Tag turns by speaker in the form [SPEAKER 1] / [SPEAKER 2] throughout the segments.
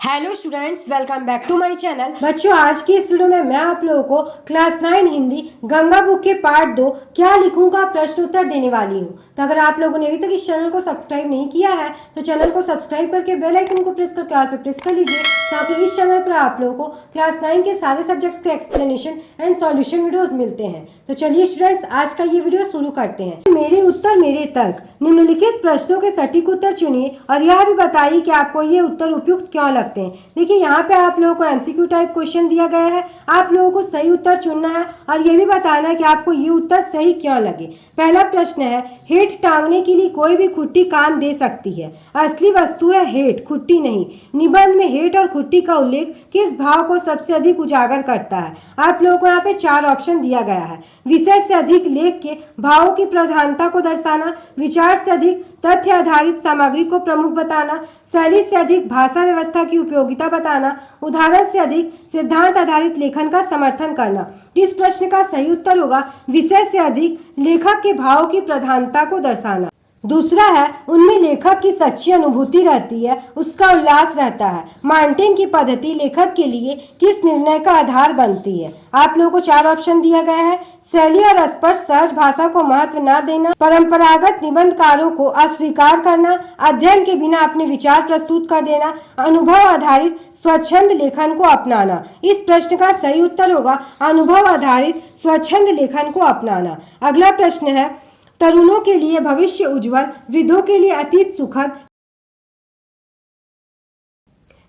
[SPEAKER 1] Hello students, welcome back to my channel.
[SPEAKER 2] बच्चों, आज की इस वीडियो में मैं आप लोगों को क्लास 9 हिंदी गंगा बुक के पार्ट 2 क्या लिखूंगा प्रश्न उत्तर देने वाली हूँ। तो अगर आप लोगों ने अभी तक इस चैनल को सब्सक्राइब नहीं किया है तो चैनल को सब्सक्राइब करके बेल आइकन को प्रेस करके ऑल पे प्रेस कर लीजिए, ताकि इस चैनल पर आप लोगों को क्लास 9 के सारे सब्जेक्ट्स के एक्सप्लेनेशन एंड सॉल्यूशन वीडियोज मिलते हैं। तो चलिए स्टूडेंट्स, आज का ये वीडियो शुरू करते हैं। मेरे उत्तर मेरे तर्क, निम्नलिखित प्रश्नों के सटीक उत्तर चुनिए और यह भी बताइए कि आपको ये उत्तर उपयुक्त क्यों लगते हैं। देखिए, यहाँ पे आप लोगों को एमसीक्यू टाइप क्वेश्चन दिया गया है, आप लोगों को सही उत्तर चुनना है और ये भी बताना है कि आपको ये उत्तर सही क्यों लगे। पहला प्रश्न है, हेठ टांगने के लिए कोई भी खुट्टी काम दे सकती है। असली वस्तु है हेठ, खुट्टी नहीं। निबंध में हेठ और खुट्टी का उल्लेख किस भाव को सबसे अधिक उजागर करता है। आप लोगों को यहाँ पे 4 ऑप्शन दिया गया है। विषय से अधिक लेख के भावों की प्रधानता को दर्शाना, विचार से अधिक तथ्य आधारित सामग्री को प्रमुख बताना, शैली से अधिक भाषा व्यवस्था की उपयोगिता बताना, उदाहरण से अधिक सिद्धांत आधारित लेखन का समर्थन करना। इस प्रश्न का सही उत्तर होगा विषय से अधिक लेखक के भाव की प्रधानता को दर्शाना। दूसरा है, उनमें लेखक की सच्ची अनुभूति रहती है, उसका उल्लास रहता है। मार्टिन की पद्धति लेखक के लिए किस निर्णय का आधार बनती है। आप लोगों को 4 ऑप्शन दिया गया है। शैली और स्पष्ट सहज भाषा को महत्व न देना, परंपरागत निबंधकारों को अस्वीकार करना, अध्ययन के बिना अपने विचार प्रस्तुत कर देना, अनुभव आधारित स्वच्छंद लेखन को अपनाना। इस प्रश्न का सही उत्तर होगा अनुभव आधारित स्वच्छंद लेखन को अपनाना। अगला प्रश्न है, तरुणों के लिए भविष्य उज्जवल, वृद्धों के लिए अतीत सुखद।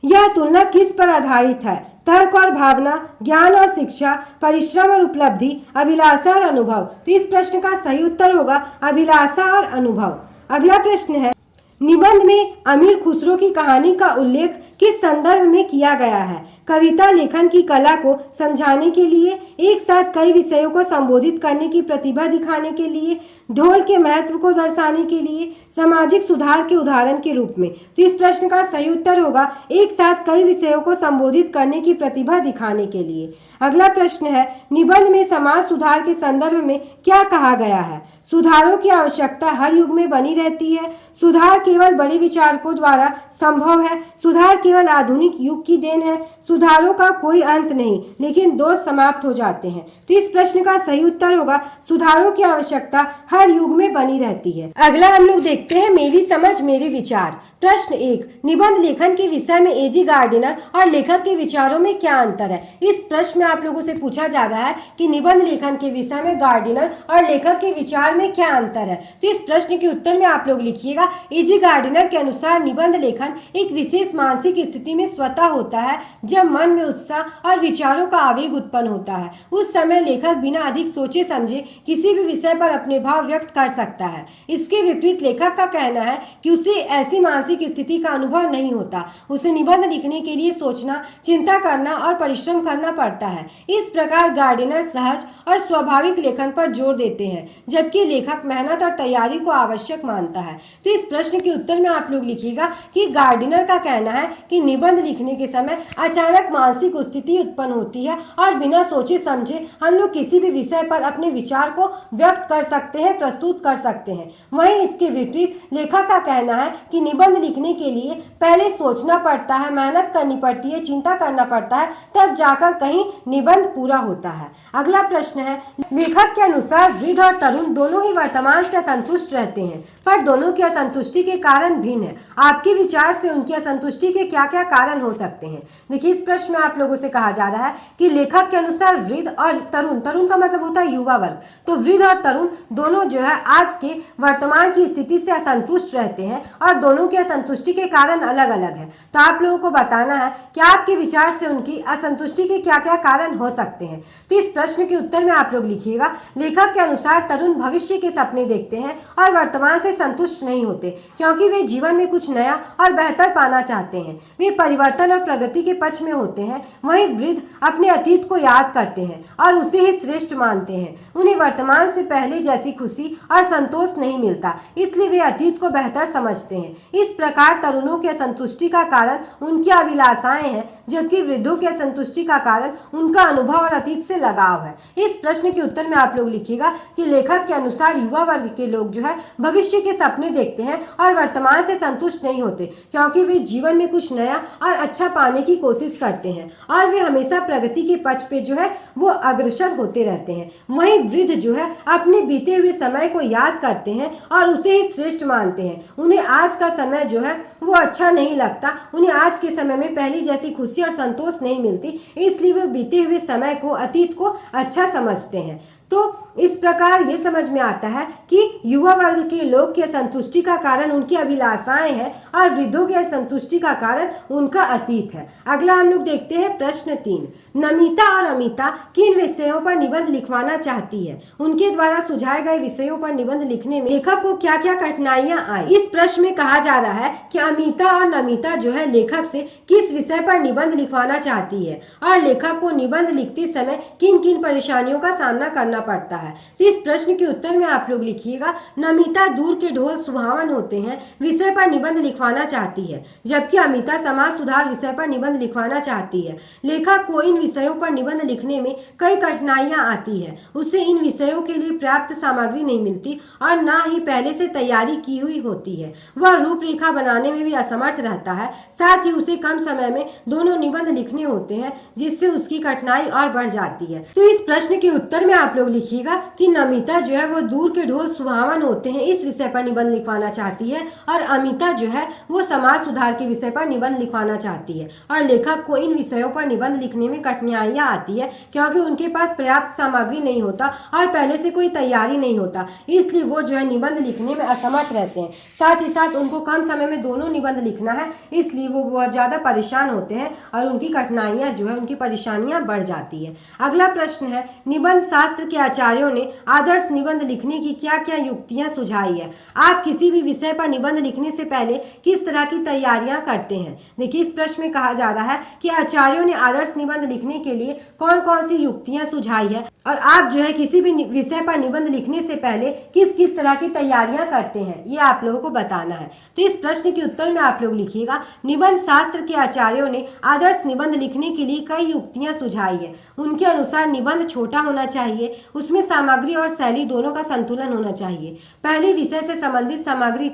[SPEAKER 2] यह तुलना किस पर आधारित है। तर्क और भावना, ज्ञान और शिक्षा, परिश्रम और उपलब्धि, अभिलाषा और अनुभव। तो इस प्रश्न का सही उत्तर होगा अभिलाषा और अनुभव। अगला प्रश्न है, निबंध में अमीर खुसरो की कहानी का उल्लेख किस संदर्भ में किया गया है। कविता लेखन की कला को समझाने के लिए, एक साथ कई विषयों को संबोधित करने की प्रतिभा दिखाने के लिए, ढोल के महत्व को दर्शाने के लिए, सामाजिक सुधार के उदाहरण के रूप में। तो इस प्रश्न का सही उत्तर होगा एक साथ कई विषयों को संबोधित करने की प्रतिभा दिखाने के लिए। अगला प्रश्न है, निबंध में समाज सुधार के संदर्भ में क्या कहा गया है। सुधारों की आवश्यकता हर युग में बनी रहती है। सुधार केवल बड़े विचारकों द्वारा संभव है। सुधार केवल आधुनिक युग की देन है। सुधारों का कोई अंत नहीं, लेकिन दोष समाप्त हो जाते हैं। तो इस प्रश्न का सही उत्तर होगा सुधारों की आवश्यकता हर युग में बनी रहती है। अगला हम लोग देखते हैं, मेरी समझ मेरे विचार। प्रश्न 1, निबंध लेखन के विषय में एजी गार्डिनर और लेखक के विचारों में क्या अंतर है। इस प्रश्न में आप लोगों से पूछा जा रहा है कि निबंध लेखन के विषय में गार्डिनर और लेखक के विचार में क्या अंतर है। तो इस प्रश्न के उत्तर में आप लोग लिखिएगा, एजी गार्डिनर के अनुसार निबंध लेखन एक विशेष मानसिक स्थिति में स्वतः होता है जब मन में उत्साह और विचारों का आवेग उत्पन्न होता है। उस समय लेखक बिना अधिक सोचे समझे किसी भी विषय पर अपने भाव व्यक्त कर सकता है। इसके विपरीत लेखक का कहना है कि उसे ऐसी मानसिक स्थिति का अनुभव नहीं होता। उसे निबंध लिखने के लिए सोचना, चिंता करना और परिश्रम करना पड़ता है। इस प्रकार गार्डिनर सहज और स्वाभाविक लेखन पर जोर देते हैं, जबकि लेखक मेहनत और तैयारी को आवश्यक मानता है। तो इस प्रश्न के उत्तर में आप लोग लिखिएगा कि गार्डिनर का कहना है कि निबंध लिखने के समय अचानक मानसिक स्थिति उत्पन्न होती है और बिना सोचे समझे हम लोग किसी भी विषय पर अपने विचार को व्यक्त कर सकते हैं, प्रस्तुत कर सकते हैं। वहीं इसके विपरीत लेखक का कहना है कि निबंध लिखने के लिए पहले सोचना पड़ता है, मेहनत करनी पड़ती है, चिंता करना पड़ता है, तब जाकर कहीं निबंध पूरा होता है। अगला प्रश्न है, लेखक के अनुसार वृद्ध और तरुण दोनों ही वर्तमान से असंतुष्ट रहते हैं, पर दोनों की असंतुष्टि के कारण भिन्न है। आपके विचार से उनकी असंतुष्टि के क्या क्या कारण हो सकते हैं। देखिए, इस प्रश्न में आप लोगों से कहा जा रहा है कि लेखक के अनुसार वृद्ध और तरुण, तरुण का मतलब होता है युवा वर्ग, तो वृद्ध और तरुण दोनों जो है आज के वर्तमान की स्थिति से असंतुष्ट रहते हैं और दोनों की असंतुष्टि के कारण अलग अलग है। तो आप लोगों को बताना है कि आपके विचार से उनकी असंतुष्टि के क्या क्या कारण हो सकते हैं। तो इस प्रश्न के उत्तर में आप लोग लिखिएगा, लेखक के अनुसार तरुण भविष्य के सपने देखते हैं और वर्तमान से संतुष्ट नहीं होते, क्योंकि वे जीवन में कुछ नया और बेहतर पाना चाहते हैं। वे परिवर्तन और प्रगति के पक्ष में होते हैं। वहीं वृद्ध अपने अतीत को याद करते हैं और उसे ही श्रेष्ठ मानते हैं। उन्हें वर्तमान से पहले जैसी खुशी और संतोष नहीं मिलता, इसलिए वे अतीत को बेहतर समझते हैं। इस प्रकार तरुणों की असंतुष्टि का कारण उनकी अभिलाषाएं हैं, जबकि वृद्धों की असंतुष्टि का कारण उनका अनुभव और अतीत से लगाव है। इस इस प्रश्न के उत्तर में आप लोग लिखिएगा कि लेखक के अनुसार युवा वर्ग के लोग जो है भविष्य के सपने देखते हैं और वर्तमान से संतुष्ट नहीं होते, क्योंकि वे जीवन में कुछ नया और अच्छा पाने की कोशिश करते हैं और वे हमेशा प्रगति के पथ पे जो है वो अग्रसर होते रहते हैं। वहीं वृद्ध जो है अपने बीते हुए समय को याद करते हैं और उसे ही श्रेष्ठ मानते हैं। उन्हें आज का समय जो है वो अच्छा नहीं लगता, उन्हें आज के समय में पहली जैसी खुशी और संतोष नहीं मिलती, इसलिए वे बीते हुए समय को, अतीत को अच्छा समझते हैं। तो इस प्रकार ये समझ में आता है कि युवा वर्ग के लोग की असंतुष्टि का कारण उनकी अभिलाषाएं हैं और वृद्धों की असंतुष्टि का कारण उनका अतीत है। अगला हम लोग देखते हैं प्रश्न 3। नमिता और अमिता किन विषयों पर निबंध लिखवाना चाहती है? उनके द्वारा सुझाए गए विषयों पर निबंध लिखने में लेखक को क्या क्या कठिनाइयां आई? इस प्रश्न में कहा जा रहा है कि अमिता और नमिता जो है लेखक से किस विषय पर निबंध लिखवाना चाहती है और लेखक को निबंध लिखते समय किन किन परेशानियों का सामना करना पड़ता है। तो इस प्रश्न के उत्तर में आप लोग लिखिएगा, नमिता दूर के ढोल सुहावन होते हैं विषय पर निबंध लिखवाना चाहती है, जबकि अमिता समाज सुधार विषय पर निबंध लिखवाना चाहती है। लेखक को इन विषयों पर निबंध लिखने में कई कठिनाइयां आती है। उसे इन विषयों के लिए पर्याप्त सामग्री नहीं मिलती और न ही पहले से तैयारी की हुई होती है। वह रूपरेखा बनाने में भी असमर्थ रहता है। साथ ही उसे कम समय में दोनों निबंध लिखने होते हैं, जिससे उसकी कठिनाई और बढ़ जाती है। तो इस प्रश्न के उत्तर में आप लोग लिखिएगा कि नमिता जो है वो दूर के ढोल सुहावन होते हैं इस विषय पर निबंध लिखवाना चाहती है और अमिता जो है वो समाज सुधार के विषय पर निबंध लिखवाना चाहती है। और लेखक को इन विषयों पर निबंध लिखने में कठिनाइयां आती है, क्योंकि उनके पास पर्याप्त सामग्री नहीं होता और पहले से कोई तैयारी नहीं होता, इसलिए वो जो है निबंध लिखने में असमर्थ रहते हैं। साथ ही साथ उनको कम समय में दोनों निबंध लिखना है, इसलिए वो बहुत ज्यादा परेशान होते हैं और उनकी कठिनाइयां जो है, उनकी परेशानियां बढ़ जाती है। अगला प्रश्न है, निबंध शास्त्र के आचार्यों ने आदर्श निबंध लिखने की क्या क्या युक्तियां सुझाई है? आप किसी भी विषय पर निबंध लिखने से पहले किस तरह की तैयारियां करते हैं? देखिए, इस प्रश्न में कहा जा रहा है कि आचार्यों ने आदर्श निबंध लिखने के लिए कौन कौन सी युक्तियां सुझाई है और आप जो है किसी भी विषय पर निबंध लिखने से पहले किस किस तरह की तैयारियां करते हैं, ये आप लोगों को बताना है। तो इस प्रश्न के उत्तर में आप लोग लिखिएगा, निबंध शास्त्र के आचार्यों ने आदर्श निबंध लिखने के लिए कई युक्तियां सुझाई है। उनके अनुसार निबंध छोटा होना चाहिए, उसमें सामग्री और शैली दोनों का संतुलन होना चाहिए। पहले विषय से संबंधित सामग्री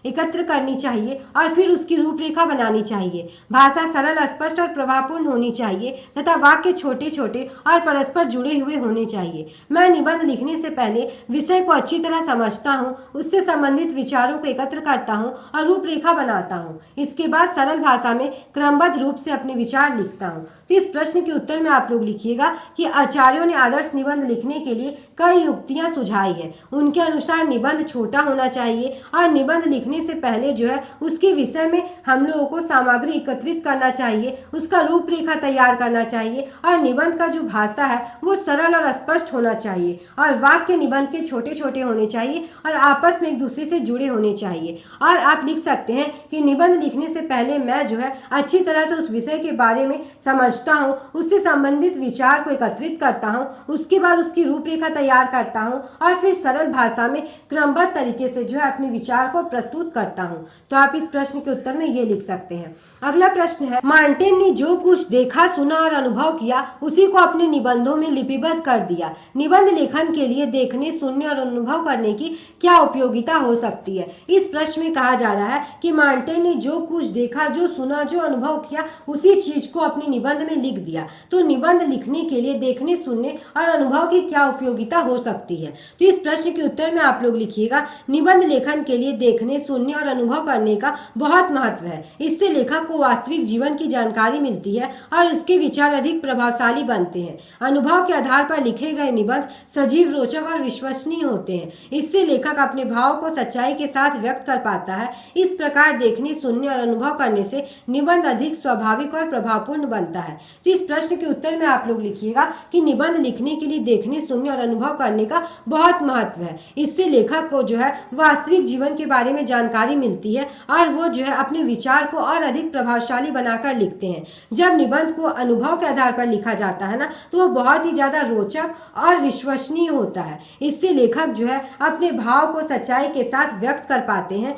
[SPEAKER 2] एकत्र करनी चाहिए और फिर उसकी रूपरेखा बनानी चाहिए। भाषा सरल, स्पष्ट और प्रभावपूर्ण होनी चाहिए तथा वाक्य छोटे छोटे और परस्पर जुड़े हुए होने चाहिए। मैं निबंध लिखने से पहले विषय को अच्छी तरह समझता हूँ, उससे संबंधित विचारों को एकत्र करता हूँ और रूपरेखा बनाता हूँ। इसके बाद सरल भाषा में क्रमबद्ध रूप से अपने विचार लिखता हूँ। तो इस प्रश्न के उत्तर में आप लोग लिखिएगा कि आचार्यों ने आदर्श निबंध लिखने के लिए कई युक्तियां सुझाई है। उनके अनुसार निबंध छोटा होना चाहिए और निबंध लिखने से पहले जो है उसके विषय में हम लोगों को सामग्री एकत्रित करना चाहिए, उसका रूपरेखा तैयार करना चाहिए और निबंध का जो भाषा है वो सरल और स्पष्ट होना चाहिए और वाक्य निबंध के छोटे छोटे होने चाहिए और आपस में एक दूसरे से जुड़े होने चाहिए। और आप लिख सकते हैं कि निबंध लिखने से पहले मैं जो है अच्छी तरह से उस विषय के बारे में समझता हूँ, उससे संबंधित विचार को एकत्रित करता हूँ, उसके बाद उसकी रूपरेखा तैयार करता हूँ और फिर सरल भाषा में क्रमबद्ध तरीके से जो है अपने विचार को प्रस्तुत करता हूँ। तो आप इस प्रश्न के उत्तर में ये लिख सकते हैं। अगला प्रश्न है, मार्टिन ने जो कुछ देखा, सुना और अनुभव किया उसी को अपने निबंधों में लिपिबद्ध कर दिया। निबंध लेखन के लिए देखने, सुनने और अनुभव करने की क्या उपयोगिता हो सकती है? इस प्रश्न में कहा जा रहा है कि मार्टिन ने जो कुछ देखा, जो सुना, जो अनुभव किया उसी चीज को अपने निबंध में लिख दिया। तो निबंध लिखने के लिए देखने, सुनने और अनुभव की क्या उपयोगिता हो सकती है? तो इस प्रश्न के उत्तर में आप लोग लिखिएगा, निबंध लेखन के लिए देखने, सुनने और अनुभव करने का बहुत महत्व है। इससे लेखक को वास्तविक जीवन की जानकारी मिलती है और इसके विचार अधिक प्रभावशाली बनते हैं। अनुभव के आधार पर लिखे गए निबंध सजीव, रोचक और विश्वसनीय होते हैं। इससे लेखक अपने भाव को सच्चाई के साथ व्यक्त कर पाता है। इस प्रकार देखने, सुनने और अनुभव करने से निबंध अधिक स्वाभाविक और प्रभावपूर्ण बनता है। तो इस प्रश्न के उत्तर में आप लोग लिखिएगा कि निबंध लिखने के लिए देखने, सुनने और अनुभव करने का बहुत महत्व है। इससे लेखक को जो है वास्तविक जीवन के बारे में जानकारी मिलती है और वो जो है अपने विचार को और अधिक प्रभावशाली बनाकर लिखते हैं। जब निबंध को अनुभव के आधार पर लिखा जाता है ना, तो वो बहुत ही ज्यादा रोचक और विश्वसनीय होता है। इससे लेखक जो है अपने भाव को सच्चाई के साथ व्यक्त कर पाते हैं।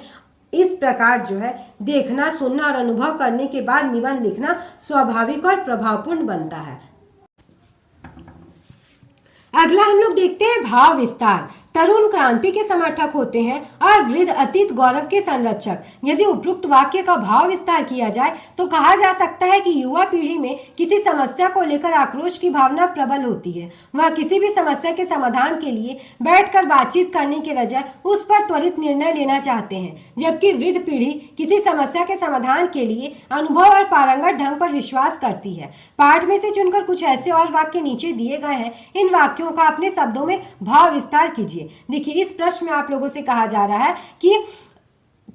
[SPEAKER 2] इस प्रकार जो है देखना, सुनना और अनुभव करने के बाद निबंध लिखना स्वाभाविक और प्रभावपूर्ण बनता है। अगला हम लोग देखते हैं भाव विस्तार। तरुण क्रांति के समर्थक होते हैं और वृद्ध अतीत गौरव के संरक्षक। यदि उपरोक्त वाक्य का भाव विस्तार किया जाए तो कहा जा सकता है कि युवा पीढ़ी में किसी समस्या को लेकर आक्रोश की भावना प्रबल होती है। वह किसी भी समस्या के समाधान के लिए बैठकर बातचीत करने के बजाय उस पर त्वरित निर्णय लेना चाहते हैं, जबकि वृद्ध पीढ़ी किसी समस्या के समाधान के लिए अनुभव और पारंगत ढंग पर विश्वास करती है। पाठ में से चुनकर कुछ ऐसे और वाक्य नीचे दिए गए हैं, इन वाक्यों का अपने शब्दों में भाव विस्तार कीजिए। देखिए, इस प्रश्न में आप लोगों से कहा जा रहा है कि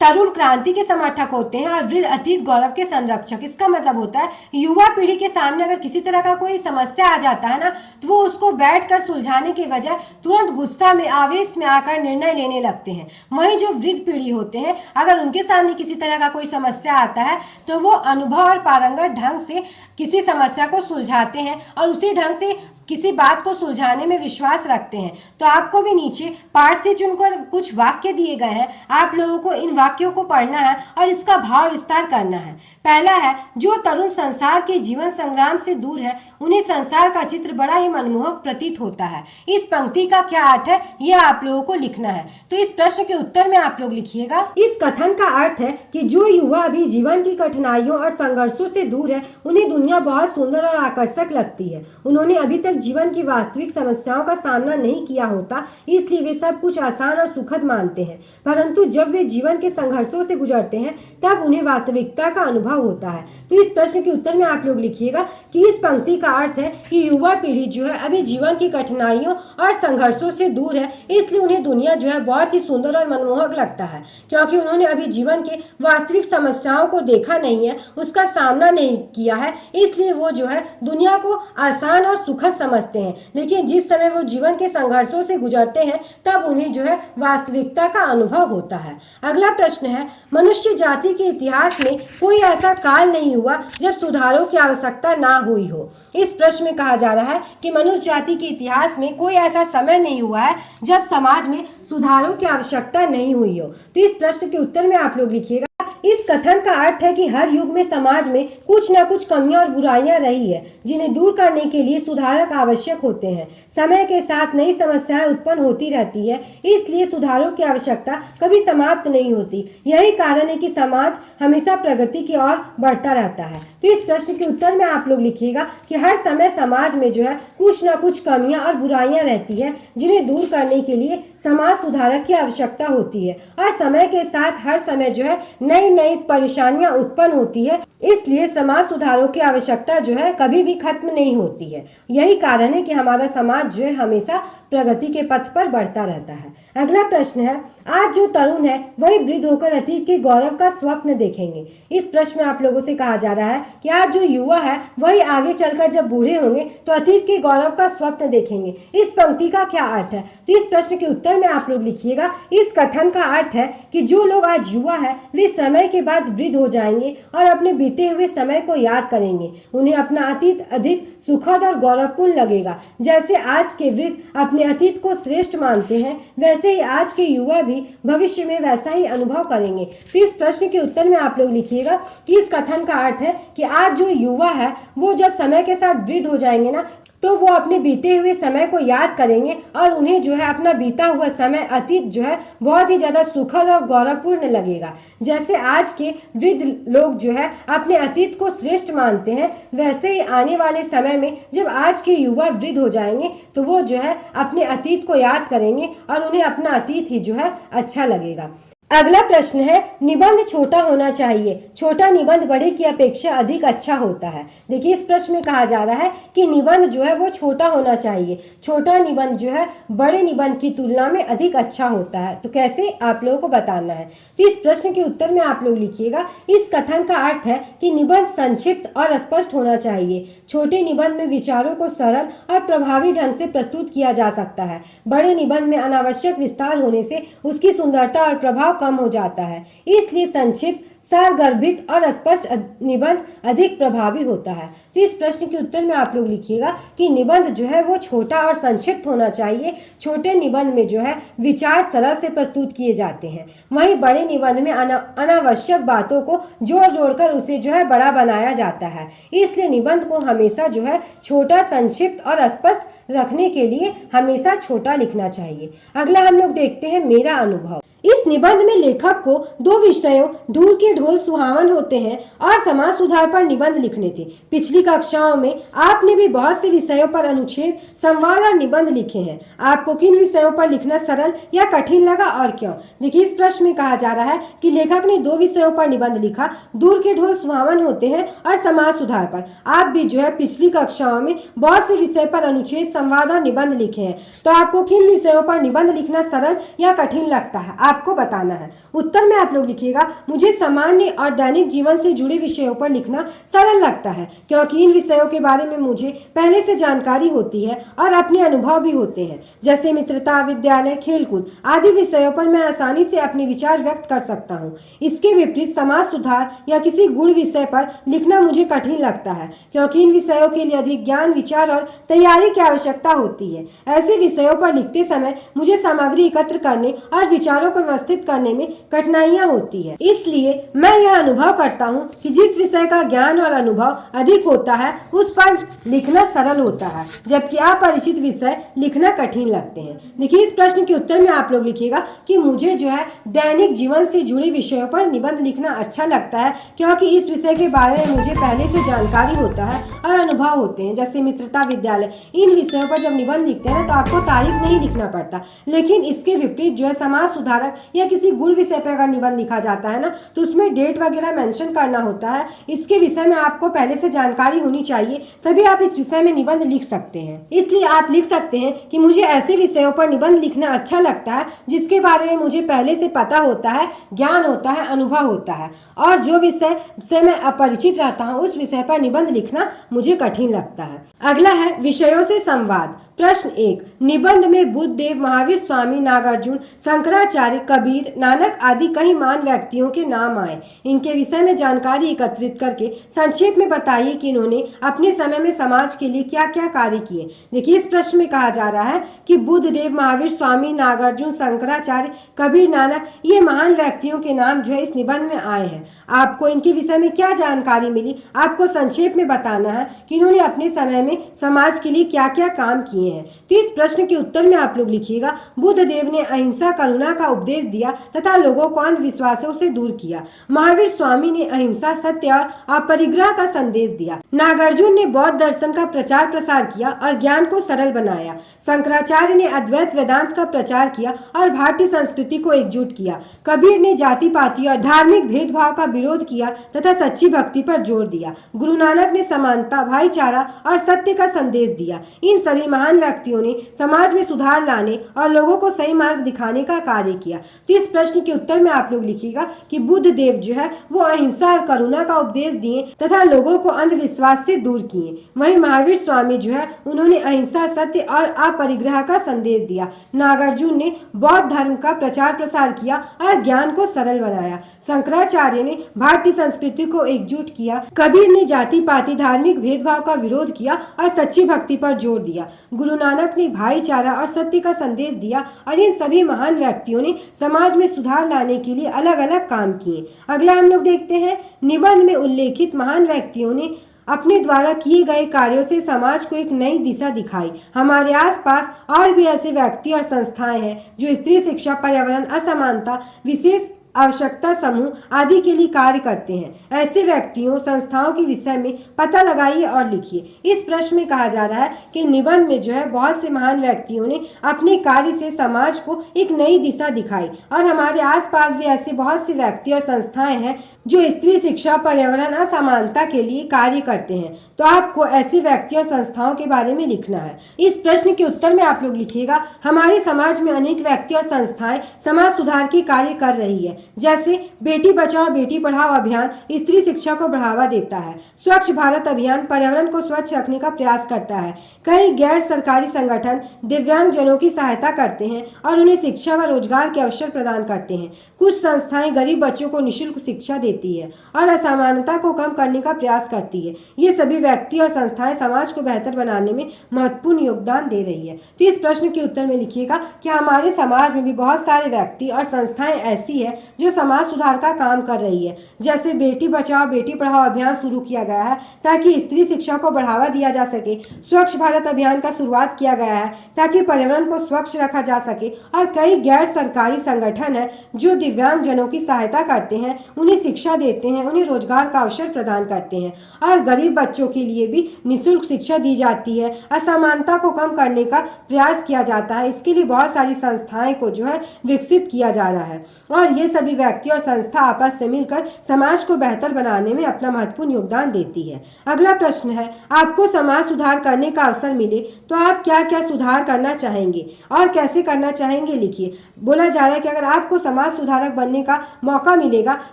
[SPEAKER 2] तरुण क्रांति के समर्थक होते हैं और वृद्ध अतीत गौरव के संरक्षक। इसका मतलब होता है युवा पीढ़ी के सामने अगर किसी तरह का कोई समस्या आ जाता है ना, तो वो उसको बैठकर सुलझाने के बजाय तुरंत गुस्सा में, आवेश में आकर निर्णय लेने लगते हैं। वहीं जो वृद्ध पीढ़ी होते हैं, अगर उनके सामने किसी तरह का कोई समस्या आता है तो वो अनुभव और पारंगत ढंग से किसी समस्या को सुलझाते हैं और उसी ढंग से किसी बात को सुलझाने में विश्वास रखते हैं। तो आपको भी नीचे पाठ से चुनकर कुछ वाक्य दिए गए हैं, आप लोगों को इन वाक्यों को पढ़ना है और इसका भाव विस्तार करना है। पहला है, जो तरुण संसार के जीवन संग्राम से दूर है उन्हें संसार का चित्र बड़ा ही मनमोहक प्रतीत होता है। इस पंक्ति का क्या अर्थ है, यह आप लोगों को लिखना है। तो इस प्रश्न के उत्तर में आप लोग लिखिएगा, इस कथन का अर्थ है कि जो युवा अभी जीवन की कठिनाइयों और संघर्षों से दूर है उन्हें दुनिया बहुत सुंदर और आकर्षक लगती है। उन्होंने अभी तक जीवन की वास्तविक समस्याओं का सामना नहीं किया होता, इसलिए वे सब कुछ आसान और सुखद मानते हैं। परंतु जब वे जीवन के संघर्षों से गुजरते हैं तब उन्हें वास्तविकता का अनुभव होता है। तो इस प्रश्न के उत्तर में आप लोग लिखिएगा कि इस पंक्ति का अर्थ है कि युवा पीढ़ी जो है अभी जीवन की कठिनाइयों और संघर्षों से दूर है, इसलिए उन्हें दुनिया जो है बहुत ही सुंदर और मनमोहक लगता है, क्योंकि उन्होंने अभी जीवन के वास्तविक समस्याओं को देखा नहीं है, उसका सामना नहीं किया है, इसलिए वो जो है दुनिया को आसान और सुखद समझते हैं। लेकिन जिस समय वो जीवन के संघर्षों से गुजरते हैं तब उन्हें जो है वास्तविकता का अनुभव होता है। अगला प्रश्न है, मनुष्य जाति के इतिहास में कोई ऐसा काल नहीं हुआ जब सुधारों की आवश्यकता ना हुई हो। इस प्रश्न में कहा जा रहा है कि मनुष्य जाति के इतिहास में कोई ऐसा समय नहीं हुआ है जब समाज में सुधारों की आवश्यकता नहीं हुई हो। तो इस प्रश्न के उत्तर में आप लोग लिखिएगा, इस कथन का अर्थ है कि हर युग में समाज में कुछ न कुछ कमियां और बुराइयां रही है, जिन्हें दूर करने के लिए सुधारक आवश्यक होते हैं। समय के साथ नई समस्याएं उत्पन्न होती रहती है, इसलिए सुधारों की आवश्यकता कभी समाप्त नहीं होती। यही कारण है कि समाज हमेशा प्रगति की ओर बढ़ता रहता है। तो इस प्रश्न के उत्तर में आप लोग लिखिएगा कि हर समय समाज में जो है कुछ न कुछ कमियां और बुराइयां रहती है, जिन्हें दूर करने के लिए समाज सुधारक की आवश्यकता होती है और समय के साथ हर समय जो है नई नई परेशानियां उत्पन्न होती है, इसलिए समाज सुधारों की आवश्यकता जो है कभी भी खत्म नहीं होती है। यही कारण है कि हमारा समाज जो है हमेशा प्रगति के पथ पर बढ़ता रहता है। अगला प्रश्न है, आज जो तरुण है वही वृद्ध होकर अतीत के गौरव का स्वप्न देखेंगे। इस प्रश्न में आप लोगों से कहा जा रहा है कि आज जो युवा है वही आगे चलकर जब बूढ़े होंगे तो अतीत के गौरव का स्वप्न देखेंगे। इस पंक्ति का क्या अर्थ है? तो इस प्रश्न के उत्तर में आप लोग लिखिएगा, इस कथन का अर्थ है कि जो लोग आज युवा है वे समय के बाद वृद्ध हो जाएंगे और अपने बीते हुए समय को याद करेंगे। उन्हें अपना अतीत अधिक सुखद और गौरवपूर्ण लगेगा। जैसे आज के वृद्ध अपने अतीत को श्रेष्ठ मानते हैं, वैसे ही आज के युवा भी भविष्य में वैसा ही अनुभव करेंगे। तो इस प्रश्न के उत्तर में आप लोग लिखिएगा कि इस कथन का अर्थ है कि आज जो युवा है वो जब समय के साथ वृद्ध हो जाएंगे ना, तो वो अपने बीते हुए समय को याद करेंगे और उन्हें जो है अपना बीता हुआ समय अतीत जो है बहुत ही ज़्यादा सुखद और गौरवपूर्ण लगेगा। जैसे आज के वृद्ध लोग जो है अपने अतीत को श्रेष्ठ मानते हैं, वैसे ही आने वाले समय में जब आज के युवा वृद्ध हो जाएंगे तो वो जो है अपने अतीत को याद करेंगे और उन्हें अपना अतीत ही जो है अच्छा लगेगा। अगला प्रश्न है, निबंध छोटा होना चाहिए, छोटा निबंध बड़े की अपेक्षा अधिक अच्छा होता है। देखिए, इस प्रश्न में कहा जा रहा है कि निबंध जो है वो छोटा होना चाहिए, छोटा निबंध जो है बड़े निबंध की तुलना में अधिक अच्छा होता है। तो कैसे, आप लोगों को बताना है। तो इस प्रश्न के उत्तर में आप लोग लिखिएगा, इस कथन का अर्थ है कि निबंध संक्षिप्त और स्पष्ट होना चाहिए। छोटे निबंध में विचारों को सरल और प्रभावी ढंग से प्रस्तुत किया जा सकता है। बड़े निबंध में अनावश्यक विस्तार होने से उसकी सुंदरता और प्रभाव कम हो जाता है, इसलिए संक्षिप्त, सारगर्भित और स्पष्ट निबंध अधिक प्रभावी होता है। तो इस प्रश्न के उत्तर में आप लोग लिखिएगा कि निबंध जो है वो छोटा और संक्षिप्त होना चाहिए। छोटे निबंध में जो है विचार सरल से प्रस्तुत किए जाते हैं, वहीं बड़े निबंध में अनावश्यक बातों को जोड़ जोड़कर उसे जो है बड़ा बनाया जाता है। इसलिए निबंध को हमेशा जो है छोटा, संक्षिप्त और स्पष्ट रखने के लिए हमेशा छोटा लिखना चाहिए। अगला हम लोग देखते हैं मेरा अनुभव। इस निबंध में लेखक को दो विषयों ढूल के ढोल सुहावन होते हैं और समाज सुधार पर निबंध लिखने थे। पिछली कक्षाओं में आपने भी बहुत से विषयों पर अनुच्छेद, संवाद और निबंध लिखे हैं। आपको किन विषयों पर लिखना सरल या कठिन लगा और क्यों? देखिए, इस प्रश्न में कहा जा रहा है कि लेखक ने दो विषयों पर निबंध लिखा, दूर के ढोल सुहावन होते हैं और समाज सुधार पर। आप भी जो है पिछली कक्षाओं में बहुत से विषय पर अनुच्छेद, संवाद और निबंध लिखे हैं। तो आपको किन विषयों पर निबंध लिखना सरल या कठिन लगता है आपको बताना है। उत्तर में आप लोग लिखिएगा, मुझे सामान्य और दैनिक जीवन से जुड़े विषयों पर लिखना सरल लगता है क्योंकि इन विषयों के बारे में मुझे पहले से जानकारी होती है और अपने अनुभव भी होते हैं। जैसे मित्रता, विद्यालय, खेलकूद आदि विषयों पर मैं आसानी से अपने विचार व्यक्त कर सकता हूँ। इसके विपरीत समाज सुधार या किसी गुण विषय पर लिखना मुझे कठिन लगता है क्योंकि इन विषयों के लिए अधिक ज्ञान, विचार और तैयारी की आवश्यकता होती है। ऐसे विषयों पर लिखते समय मुझे सामग्री एकत्र करने और विचारों को व्यवस्थित करने में कठिनाइयां होती है। इसलिए मैं यह अनुभव करता हूं कि जिस विषय का ज्ञान और अनुभव अधिक होता है उस पर लिखना सरल होता है, जबकि अपरिचित विषय लिखना कठिन लगते हैं। देखिए, इस प्रश्न के उत्तर में आप लोग लिखिएगा कि मुझे जो है दैनिक जीवन से जुड़े विषयों पर निबंध लिखना अच्छा लगता है क्योंकि इस विषय के बारे में मुझे पहले से जानकारी होता है और अनुभव होते हैं। जैसे मित्रता, विद्यालय, इन विषयों पर जब निबंध लिखते हैं तो आपको तारीख नहीं लिखना पड़ता। लेकिन इसके विपरीत जो है समाज सुधारक या किसी गुण विषय पर अगर निबंध लिखा जाता है ना तो उसमें डेट वगैरह मेंशन करना होता है। इसके विषय में आपको पहले से जानकारी होनी चाहिए, तभी आप इस विषय में निबंध लिख सकते हैं। इसलिए आप लिख सकते हैं कि मुझे ऐसे विषयों पर निबंध लिखना अच्छा लगता है जिसके बारे में मुझे पहले से पता होता है, ज्ञान होता है, अनुभव होता है, और जो विषय से मैं अपरिचित रहता हूँ उस विषय पर निबंध लिखना मुझे कठिन लगता है। अगला है विषयों से संवाद। प्रश्न 1, निबंध में बुद्ध देव, महावीर स्वामी, नागार्जुन, शंकराचार्य, कबीर, नानक आदि कई महान व्यक्तियों के नाम आए। इनके विषय में जानकारी एकत्रित करके संक्षेप में बताइए कि इन्होंने अपने समय में समाज के लिए क्या क्या कार्य किए। देखिए, इस प्रश्न में कहा जा रहा है कि बुद्ध देव, महावीर स्वामी, नागार्जुन, शंकराचार्य, कबीर, नानक, ये महान व्यक्तियों के नाम जो है इस निबंध में आए हैं। आपको इनके विषय में क्या जानकारी मिली आपको संक्षेप में बताना है कि इन्होंने अपने समय में समाज के लिए क्या क्या काम किए हैं। तो इस प्रश्न के उत्तर में आप लोग लिखिएगा, बुद्ध देव ने अहिंसा, करुणा का उपदेश दिया तथा लोगों को अंधविश्वासों से दूर किया। महावीर स्वामी ने अहिंसा, सत्य और अपरिग्रह का संदेश दिया। नागार्जुन ने बौद्ध दर्शन का प्रचार प्रसार किया और ज्ञान को सरल बनाया। शंकराचार्य ने अद्वैत वेदांत का प्रचार किया और भारतीय संस्कृति को एकजुट किया। कबीर ने जाति पाति और धार्मिक भेदभाव का विरोध किया तथा सच्ची भक्ति पर जोर दिया। गुरु नानक ने समानता, भाईचारा और सत्य का संदेश दिया। इन सभी महान व्यक्तियों ने समाज में सुधार लाने और लोगों को सही मार्ग दिखाने का कार्य किया। तो इस प्रश्न के उत्तर में आप लोग लिखिएगा कि बुद्ध देव जो है वो अहिंसा और करुणा का उपदेश दिए तथा लोगों को अंधविश्वास से दूर किए। वहीं महावीर स्वामी जो है उन्होंने अहिंसा, सत्य और अपरिग्रह का संदेश दिया। नागार्जुन ने बौद्ध धर्म का प्रचार प्रसार किया और ज्ञान को सरल बनाया। शंकराचार्य ने भारतीय संस्कृति को एकजुट किया। कबीर ने जाति पाति, धार्मिक भेदभाव का विरोध किया और सच्ची भक्ति पर जोर दिया। गुरु नानक ने भाईचारा और सत्य का संदेश दिया और इन सभी महान व्यक्तियों ने समाज में सुधार लाने के लिए अलग अलग काम किए। अगला हम लोग देखते हैं, निबंध में उल्लेखित महान व्यक्तियों ने अपने द्वारा किए गए कार्यों से समाज को एक नई दिशा दिखाई। हमारे आसपास और भी ऐसे व्यक्ति और संस्थाएं हैं जो स्त्री शिक्षा, पर्यावरण, असमानता, विशेष आवश्यकता समूह आदि के लिए कार्य करते हैं। ऐसे व्यक्तियों, संस्थाओं के विषय में पता लगाइए और लिखिए। इस प्रश्न में कहा जा रहा है कि निबंध में जो है बहुत से महान व्यक्तियों ने अपने कार्य से समाज को एक नई दिशा दिखाई और हमारे आसपास भी ऐसे बहुत से व्यक्ति और संस्थाएं हैं जो स्त्री शिक्षा, पर्यावरण, असमानता के लिए कार्य करते हैं। तो आपको ऐसे व्यक्ति और संस्थाओं के बारे में लिखना है। इस प्रश्न के उत्तर में आप लोग लिखिएगा, हमारे समाज में अनेक व्यक्ति और संस्थाएं समाज सुधार के कार्य कर रही है। जैसे बेटी बचाओ बेटी पढ़ाओ अभियान स्त्री शिक्षा को बढ़ावा देता है। स्वच्छ भारत अभियान पर्यावरण को स्वच्छ रखने का प्रयास करता है। कई गैर सरकारी संगठन दिव्यांग जनों की सहायता करते हैं और उन्हें शिक्षा व रोजगार के अवसर प्रदान करते हैं। कुछ संस्थाएं गरीब बच्चों को निःशुल्क शिक्षा देती है और असमानता को कम करने का प्रयास करती है। ये सभी व्यक्ति और संस्थाएं समाज को बेहतर बनाने में महत्वपूर्ण योगदान दे रही है। तो इस प्रश्न के उत्तर में लिखिएगा कि हमारे समाज में भी बहुत सारे व्यक्ति और संस्थाएं ऐसी है जो समाज सुधार का काम कर रही है। जैसे बेटी बचाओ बेटी पढ़ाओ अभियान शुरू किया गया है ताकि स्त्री शिक्षा को बढ़ावा दिया जा सके। स्वच्छ भारत अभियान का शुरुआत किया गया है ताकि पर्यावरण को स्वच्छ रखा जा सके। और कई गैर सरकारी संगठन है जो दिव्यांग जनों की सहायता करते हैं, उन्हें शिक्षा देते हैं, उन्हें रोजगार का अवसर प्रदान करते हैं और गरीब बच्चों के लिए भी निःशुल्क शिक्षा दी जाती है। असमानता को कम करने का प्रयास किया जाता है। इसके लिए बहुत सारी संस्थाएं को जो है विकसित किया जा रहा है और ये सभी व्यक्ति और संस्था आपस में मिलकर समाज को बेहतर बनाने में अपना महत्वपूर्ण योगदान देती है। अगला प्रश्न है, आपको समाज सुधार करने का अवसर मिले तो आप क्या क्या सुधार करना चाहेंगे और कैसे करना चाहेंगे? लिखिए। बोला जा रहा है कि अगर आपको समाज सुधारक बनने का मौका मिलेगा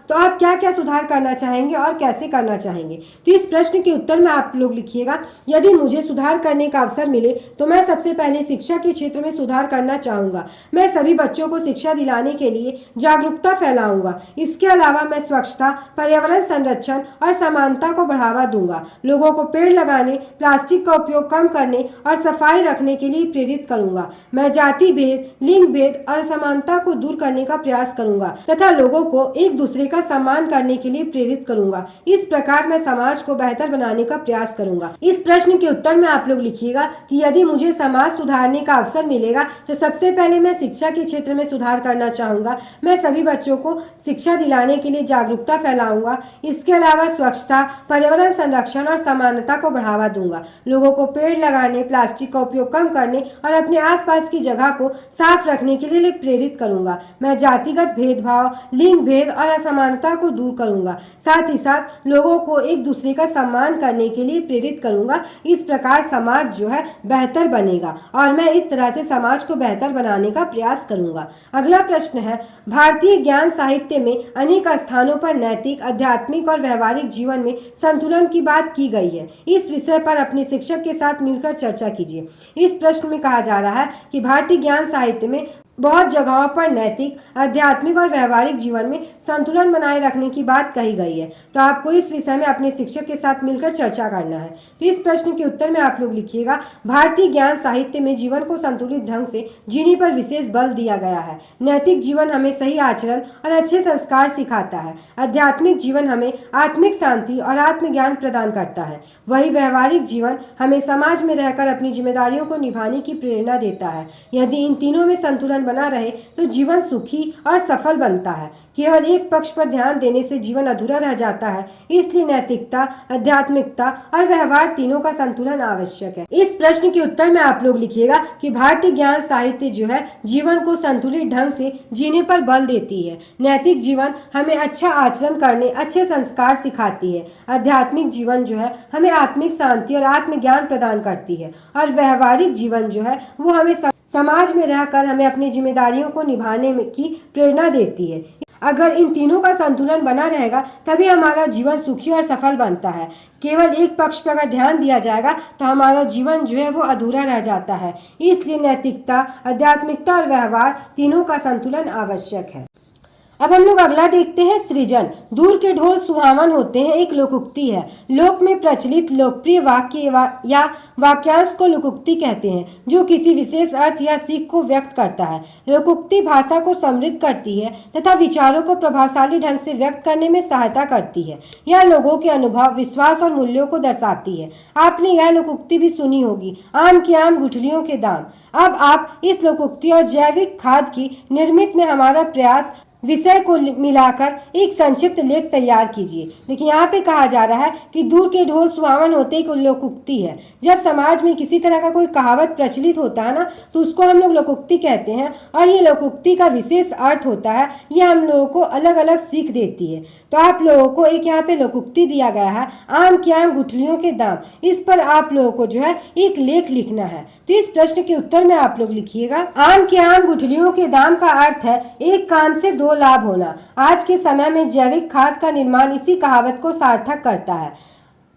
[SPEAKER 2] तो आप क्या क्या सुधार करना चाहेंगे और कैसे करना चाहेंगे? तो इस प्रश्न के उत्तर में आप लोग लिखिएगा, यदि मुझे सुधार करने का अवसर मिले तो मैं सबसे पहले शिक्षा के क्षेत्र में सुधार करना चाहूँगा। मैं सभी बच्चों को शिक्षा दिलाने के लिए जागरूकता फैलाऊंगा। इसके अलावा मैं स्वच्छता, पर्यावरण संरक्षण और समानता को बढ़ावा दूंगा। लोगों को पेड़ लगाने, प्लास्टिक का उपयोग कम करने और सफाई रखने के लिए प्रेरित करूंगा। मैं जाति भेद, लिंग भेद और असमानता को दूर करने का प्रयास करूंगा तथा लोगों को एक दूसरे का सम्मान करने के लिए प्रेरित करूंगा। इस प्रकार मैं समाज को बेहतर बनाने का प्रयास करूंगा। इस प्रश्न के उत्तर में आप लोग लिखिएगा कि यदि मुझे समाज सुधारने का अवसर मिलेगा तो सबसे पहले मैं शिक्षा के क्षेत्र में सुधार करना चाहूंगा। मैं सभी बच्चों को शिक्षा दिलाने के लिए जागरूकता फैलाऊंगा। इसके अलावा स्वच्छता, पर्यावरण संरक्षण और समानता को बढ़ावा दूंगा। लोगों को पेड़ लगाने, प्लास्टिक का उपयोग कम करने और अपने आसपास की जगह को साफ रखने के लिए प्रेरित करूंगा। मैं जातिगत भेदभाव, लिंग भेद और असमानता को दूर करूंगा। साथ ही साथ लोगों को एक दूसरे का सम्मान करने के लिए प्रेरित करूंगा। इस प्रकार समाज जो है बेहतर बनेगा और मैं इस तरह से समाज को बेहतर बनाने का प्रयास करूंगा। अगला प्रश्न है, भारतीय ज्ञान साहित्य में अनेक स्थानों पर नैतिक, आध्यात्मिक और व्यवहारिक जीवन में संतुलन की बात की गई है। इस विषय पर अपने शिक्षक के साथ मिलकर चर्चा कीजिए। इस प्रश्न में कहा जा रहा है कि भारतीय ज्ञान साहित्य में बहुत जगहों पर नैतिक, आध्यात्मिक और व्यवहारिक जीवन में संतुलन बनाए रखने की बात कही गई है। तो आपको इस विषय में अपने शिक्षक के साथ मिलकर चर्चा करना है। तो इस प्रश्न के उत्तर में आप लोग लिखिएगा, भारतीय ज्ञान साहित्य में जीवन को संतुलित ढंग से जीने पर विशेष बल दिया गया है। नैतिक जीवन हमें सही आचरण और अच्छे संस्कार सिखाता है। आध्यात्मिक जीवन हमें आत्मिक शांति और आत्मज्ञान प्रदान करता है। वही व्यवहारिक जीवन हमें समाज में रहकर अपनी जिम्मेदारियों को निभाने की प्रेरणा देता है। यदि इन तीनों में संतुलन बना रहे तो जीवन सुखी और सफल बनता है। केवल एक पक्ष पर ध्यान देने से जीवन अधूरा रह जाता है। इसलिए नैतिकता, आध्यात्मिकता और व्यवहार तीनों का संतुलन आवश्यक है। इस प्रश्न के उत्तर में आप लोग लिखिएगा कि भारतीय ज्ञान साहित्य जो है जीवन को संतुलित ढंग से जीने पर बल देती है। नैतिक जीवन हमें अच्छा आचरण करने, अच्छे संस्कार सिखाती है। आध्यात्मिक जीवन जो है हमें आत्मिक शांति और आत्मज्ञान प्रदान करती है और व्यवहारिक जीवन जो है वो हमें समाज में रहकर हमें अपनी जिम्मेदारियों को निभाने की प्रेरणा देती है। अगर इन तीनों का संतुलन बना रहेगा तभी हमारा जीवन सुखी और सफल बनता है। केवल एक पक्ष पर अगर ध्यान दिया जाएगा तो हमारा जीवन जो है वो अधूरा रह जाता है। इसलिए नैतिकता, आध्यात्मिकता और व्यवहार तीनों का संतुलन आवश्यक है। अब हम लोग अगला देखते हैं, सृजन। दूर के ढोल सुहावन होते हैं एक लोकोक्ति है। लोक में प्रचलित लोकप्रिय वाक्य या वाक्यांश को लोकोक्ति कहते हैं जो किसी विशेष अर्थ या सीख को व्यक्त करता है। लोकोक्ति भाषा को समृद्ध करती है तथा विचारों को प्रभावशाली ढंग से व्यक्त करने में सहायता करती है। यह लोगों के अनुभव, विश्वास और मूल्यों को दर्शाती है। आपने यह लोकोक्ति भी सुनी होगी, आम की आम गुठलियों के दाम। अब आप इस लोकोक्ति और जैविक खाद की निर्मित में हमारा प्रयास विषय को मिलाकर एक संक्षिप्त लेख तैयार कीजिए। देखिए यहाँ पे कहा जा रहा है कि दूर के ढोल सुहावन होते एक लोकोक्ति है। जब समाज में किसी तरह का कोई कहावत प्रचलित होता है ना तो उसको हम लोग लोकोक्ति कहते हैं और ये लोकोक्ति का विशेष अर्थ होता है। ये हम लोगों को अलग अलग सीख देती है। तो आप लोगों को एक यहाँ पे लोकोक्ति दिया गया है, आम के आम गुठलियों के दाम। इस पर आप लोगों को जो है एक लेख लिखना है। तो इस प्रश्न के उत्तर में आप लोग लिखिएगा, आम के आम गुठलियों के दाम का अर्थ है एक काम से दो लाभ होना। आज के समय में जैविक खाद का निर्माण इसी कहावत को सार्थक करता है।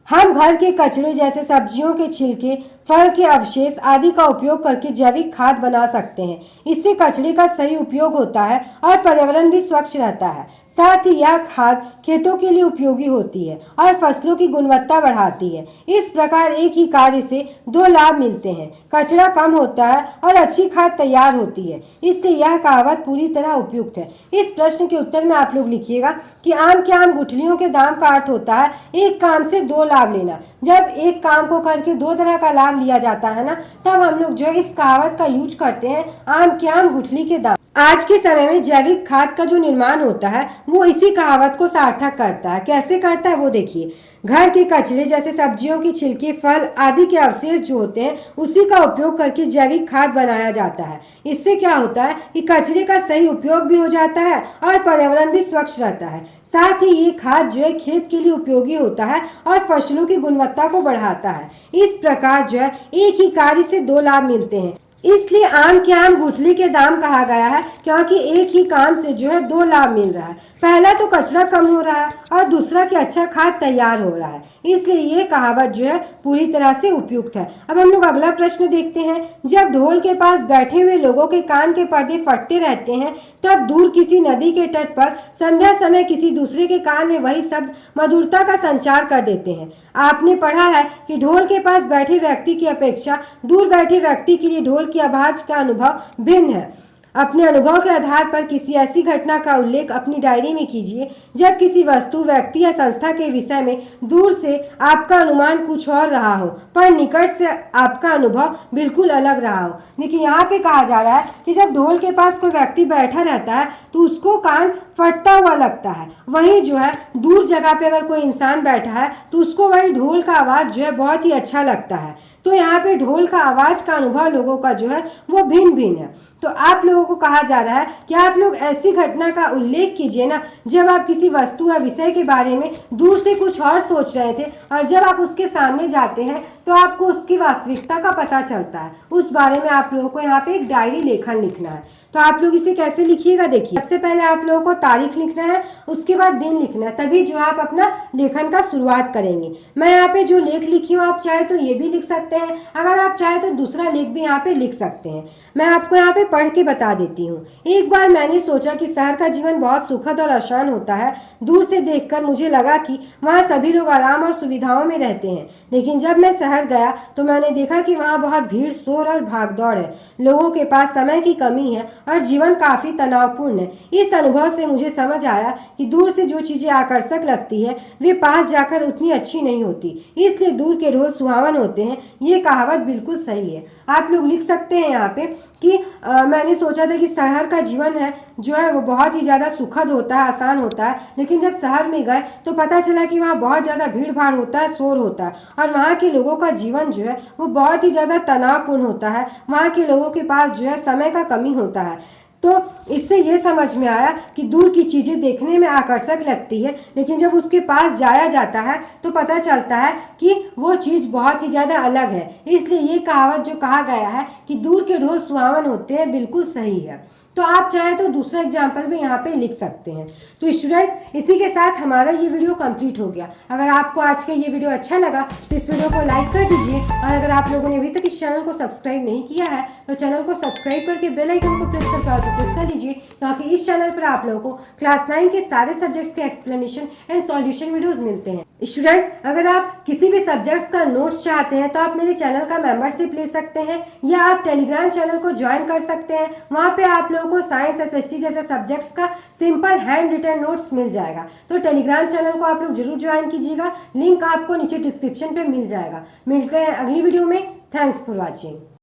[SPEAKER 2] हम घर के कचरे जैसे सब्जियों के छिलके, फल के अवशेष आदि का उपयोग करके जैविक खाद बना सकते हैं। इससे कचरे का सही उपयोग होता है और पर्यावरण भी स्वच्छ रहता है। साथ ही यह खाद खेतों के लिए उपयोगी होती है और फसलों की गुणवत्ता बढ़ाती है। इस प्रकार एक ही कार्य से दो लाभ मिलते हैं, कचरा कम होता है और अच्छी खाद तैयार होती है। इसलिए यह कहावत पूरी तरह उपयुक्त है। इस प्रश्न के उत्तर में आप लोग लिखिएगा कि आम के आम गुठलियों के दाम का अर्थ होता है एक काम से दो लाभ लेना। जब एक काम को करके दो तरह का लाभ लिया जाता है ना, तब हम लोग जो है इस कहावत का यूज करते हैं, आम के आम गुठली के दाम। आज के समय में जैविक खाद का जो निर्माण होता है वो इसी कहावत को सार्थक करता है। कैसे करता है वो देखिए, घर के कचरे जैसे सब्जियों की छिलके, फल आदि के अवशेष जो होते हैं उसी का उपयोग करके जैविक खाद बनाया जाता है। इससे क्या होता है कि कचरे का सही उपयोग भी हो जाता है और पर्यावरण भी स्वच्छ रहता है। साथ ही ये खाद जो है खेत के लिए उपयोगी होता है और फसलों की गुणवत्ता को बढ़ाता है। इस प्रकार जो है एक ही कार्य से दो लाभ मिलते हैं। इसलिए आम के आम गुठली के दाम कहा गया है, क्योंकि एक ही काम से जो है दो लाभ मिल रहा है। पहला तो कचरा कम हो रहा है और दूसरा कि अच्छा खाद तैयार हो रहा है। इसलिए ये कहावत जो है पूरी तरह से उपयुक्त है। अब हम लोग अगला प्रश्न देखते हैं। जब ढोल के पास बैठे हुए लोगों के कान के पर्दे फटते रहते हैं, तब दूर किसी नदी के तट पर संध्या समय किसी दूसरे के कान में वही शब्द मधुरता का संचार कर देते हैं। आपने पढ़ा है कि ढोल के पास बैठे व्यक्ति की अपेक्षा दूर बैठे व्यक्ति के लिए ढोल की आवाज का अनुभव भिन्न है। अपने अनुभव के आधार पर किसी ऐसी घटना का उल्लेख अपनी डायरी में कीजिए जब किसी वस्तु, व्यक्ति या संस्था के विषय में दूर से आपका अनुमान कुछ और रहा हो पर निकट से आपका अनुभव बिल्कुल अलग रहा हो। देखिए यहाँ पे कहा जा रहा है कि जब ढोल के पास कोई व्यक्ति बैठा रहता है तो उसको कान फटता हुआ लगता है। वहीं जो है दूर जगह पे अगर कोई इंसान बैठा है तो उसको वही ढोल का आवाज़ जो है बहुत ही अच्छा लगता है। तो यहाँ पे ढोल का आवाज का अनुभव लोगों का जो है वो भिन्न भिन्न है। तो आप लोगों को कहा जा रहा है कि आप लोग ऐसी घटना का उल्लेख कीजिए ना जब आप किसी वस्तु या विषय के बारे में दूर से कुछ और सोच रहे थे और जब आप उसके सामने जाते हैं तो आपको उसकी वास्तविकता का पता चलता है। उस बारे में आप लोगों को यहाँ पे एक डायरी लेखन लिखना है। तो आप लोग इसे कैसे लिखिएगा, देखिए सबसे पहले आप लोगों को तारीख लिखना है, उसके बाद दिन लिखना है, तभी जो आप अपना लेखन का शुरुआत करेंगे। मैं यहाँ पे जो लेख लिखी हूँ आप चाहे तो ये भी लिख सकते हैं, अगर आप चाहे तो दूसरा लेख भी यहाँ पे लिख सकते हैं। मैं आपको यहाँ पे पढ़ के बता देती हूँ। एक बार मैंने सोचा कि शहर का जीवन बहुत सुखद और आसान होता है। दूर से देखकर मुझे लगा कि वहाँ सभी लोग आराम और सुविधाओं में रहते हैं, लेकिन जब मैं शहर गया तो मैंने देखा कि वहाँ बहुत भीड़, शोर और भागदौड़ है। लोगों के पास समय की कमी है और जीवन काफी तनावपूर्ण है। इस अनुभव से मुझे समझ आया कि दूर से जो चीजें आकर्षक लगती है वे पास जाकर उतनी अच्छी नहीं होती, इसलिए दूर के ढोल सुहावन होते हैं। ये कहावत बिल्कुल सही है। आप लोग लिख सकते हैं यहाँ पे कि मैंने सोचा था कि शहर का जीवन है जो है वो बहुत ही ज़्यादा सुखद होता है, आसान होता है, लेकिन जब शहर में गए तो पता चला कि वहाँ बहुत ज़्यादा भीड़ भाड़ होता है, शोर होता है और वहाँ के लोगों का जीवन जो है वो बहुत ही ज़्यादा तनावपूर्ण होता है। वहाँ के लोगों के पास जो है समय का कमी होता है। तो इससे ये समझ में आया कि दूर की चीज़ें देखने में आकर्षक लगती है, लेकिन जब उसके पास जाया जाता है तो पता चलता है कि वो चीज़ बहुत ही ज़्यादा अलग है। इसलिए ये कहावत जो कहा गया है कि दूर के ढोल सुहावन होते हैं, बिल्कुल सही है। तो आप चाहे तो दूसरा एग्जाम्पल भी यहाँ पे लिख सकते हैं। तो स्टूडेंट्स, इसी के साथ हमारा ये वीडियो कंप्लीट हो गया। अगर आपको आज का ये वीडियो अच्छा लगा तो इस वीडियो को लाइक कर दीजिए और अगर आप लोगों ने अभी तक इस चैनल को सब्सक्राइब नहीं किया है तो चैनल को सब्सक्राइब करके बेल आइकन को प्रेस करके और प्रेस कर लीजिए, क्योंकि इस चैनल पर आप लोगों को क्लास 9 के सारे सब्जेक्ट्स के एक्सप्लेनेशन एंड सॉल्यूशन वीडियोज मिलते हैं। स्टूडेंट्स, अगर आप किसी भी सब्जेक्ट्स का नोट्स चाहते हैं तो आप मेरे चैनल का मेंबरशिप ले सकते हैं या आप टेलीग्राम चैनल को ज्वाइन कर सकते हैं। वहाँ पे आप लोगों को साइंस, एसएसटी जैसे सब्जेक्ट्स का सिंपल हैंड रिटन नोट्स मिल जाएगा। तो टेलीग्राम चैनल को आप लोग जरूर ज्वाइन कीजिएगा, लिंक आपको नीचे डिस्क्रिप्शन पे मिल जाएगा। मिलते हैं अगली वीडियो में। Thanks for watching.